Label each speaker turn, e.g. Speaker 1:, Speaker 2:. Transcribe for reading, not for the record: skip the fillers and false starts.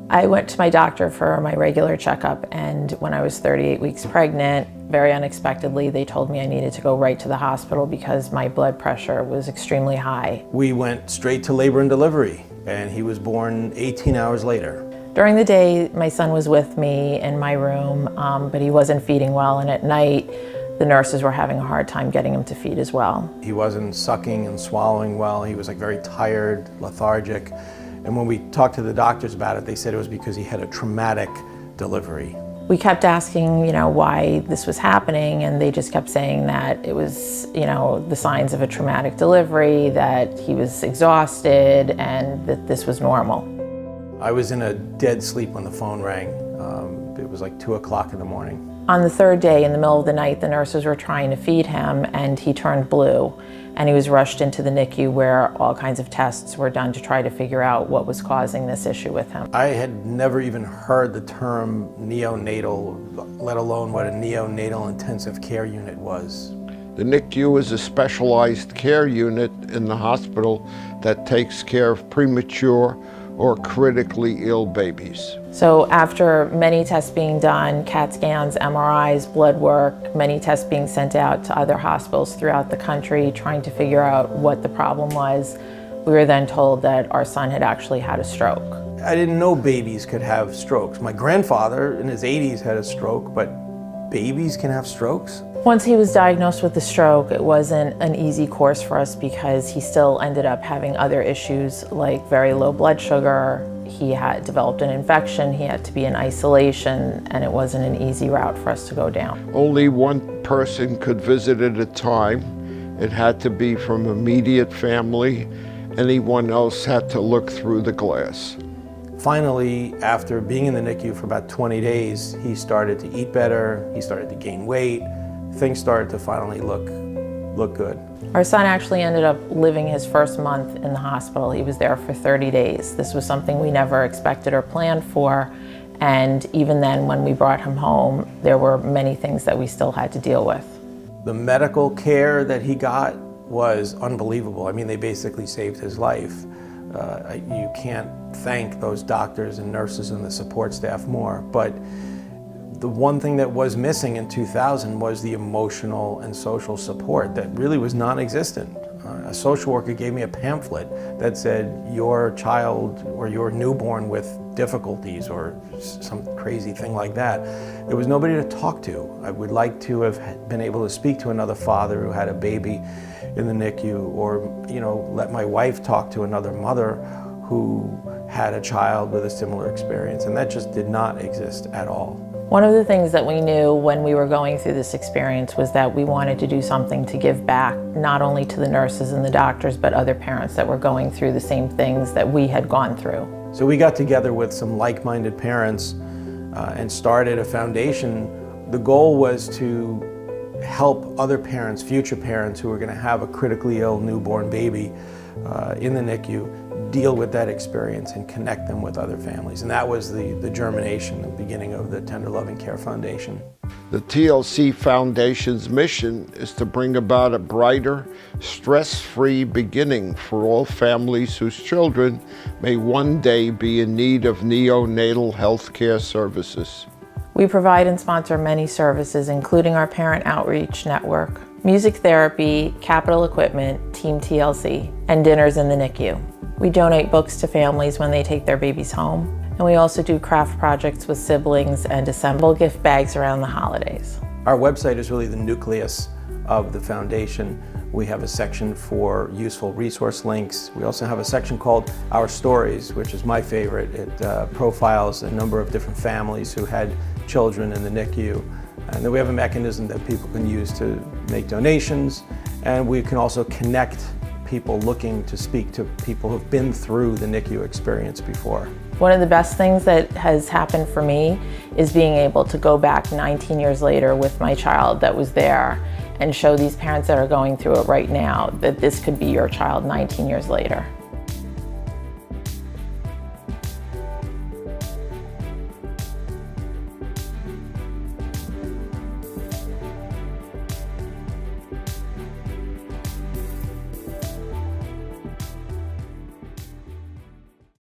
Speaker 1: I went to my doctor for my regular checkup, and when I was 38 weeks pregnant, very unexpectedly, they told me I needed to go right to the hospital because my blood pressure was extremely high.
Speaker 2: We went straight to labor and delivery, and he was born 18 hours later.
Speaker 1: During the day, my son was with me in my room, but he wasn't feeding well, and at night, the nurses were having a hard time getting him to feed as well.
Speaker 2: He wasn't sucking and swallowing well. He was very tired, lethargic. And when we talked to the doctors about it, they said it was because he had a traumatic delivery.
Speaker 1: We kept asking, why this was happening, and they just kept saying that it was, the signs of a traumatic delivery, that he was exhausted, and that this was normal.
Speaker 2: I was in a dead sleep when the phone rang. It was like 2 o'clock in the morning.
Speaker 1: On the third day, in the middle of the night, the nurses were trying to feed him, and he turned blue, and he was rushed into the NICU where all kinds of tests were done to try to figure out what was causing this issue with him.
Speaker 2: I had never even heard the term neonatal, let alone what a neonatal intensive care unit was.
Speaker 3: The NICU is a specialized care unit in the hospital that takes care of premature or critically ill babies.
Speaker 1: So after many tests being done, CAT scans, MRIs, blood work, many tests being sent out to other hospitals throughout the country trying to figure out what the problem was, we were then told that our son had actually had a stroke.
Speaker 2: I didn't know babies could have strokes. My grandfather in his 80s had a stroke, but babies can have strokes?
Speaker 1: Once he was diagnosed with the stroke, it wasn't an easy course for us because he still ended up having other issues like very low blood sugar. He had developed an infection, he had to be in isolation, and it wasn't an easy route for us to go down.
Speaker 3: Only one person could visit at a time. It had to be from immediate family. Anyone else had to look through the glass.
Speaker 2: Finally, after being in the NICU for about 20 days, he started to eat better, he started to gain weight. Things started to finally look good.
Speaker 1: Our son actually ended up living his first month in the hospital. He was there for 30 days. This was something we never expected or planned for, and even then when we brought him home, there were many things that we still had to deal with.
Speaker 2: The medical care that he got was unbelievable. I mean, they basically saved his life. You can't thank those doctors and nurses and the support staff more, but the one thing that was missing in 2000 was the emotional and social support that really was non-existent. A social worker gave me a pamphlet that said, your child or your newborn with difficulties or some crazy thing like that. There was nobody to talk to. I would like to have been able to speak to another father who had a baby in the NICU, or let my wife talk to another mother who had a child with a similar experience, and that just did not exist at all.
Speaker 1: One of the things that we knew when we were going through this experience was that we wanted to do something to give back, not only to the nurses and the doctors, but other parents that were going through the same things that we had gone through.
Speaker 2: So we got together with some like-minded parents and started a foundation. The goal was to help other parents, future parents who were going to have a critically ill newborn baby in the NICU, deal with that experience and connect them with other families. And that was the germination, the beginning of the Tender Loving Care Foundation.
Speaker 3: The TLC Foundation's mission is to bring about a brighter, stress-free beginning for all families whose children may one day be in need of neonatal health care services.
Speaker 1: We provide and sponsor many services, including our parent outreach network, music therapy, capital equipment, Team TLC, and dinners in the NICU. We donate books to families when they take their babies home, and we also do craft projects with siblings and assemble gift bags around the holidays.
Speaker 2: Our website is really the nucleus of the foundation. We have a section for useful resource links. We also have a section called Our Stories, which is my favorite. It profiles a number of different families who had children in the NICU. And then we have a mechanism that people can use to make donations, and we can also connect people looking to speak to people who've been through the NICU experience before.
Speaker 1: One of the best things that has happened for me is being able to go back 19 years later with my child that was there and show these parents that are going through it right now that this could be your child 19 years later.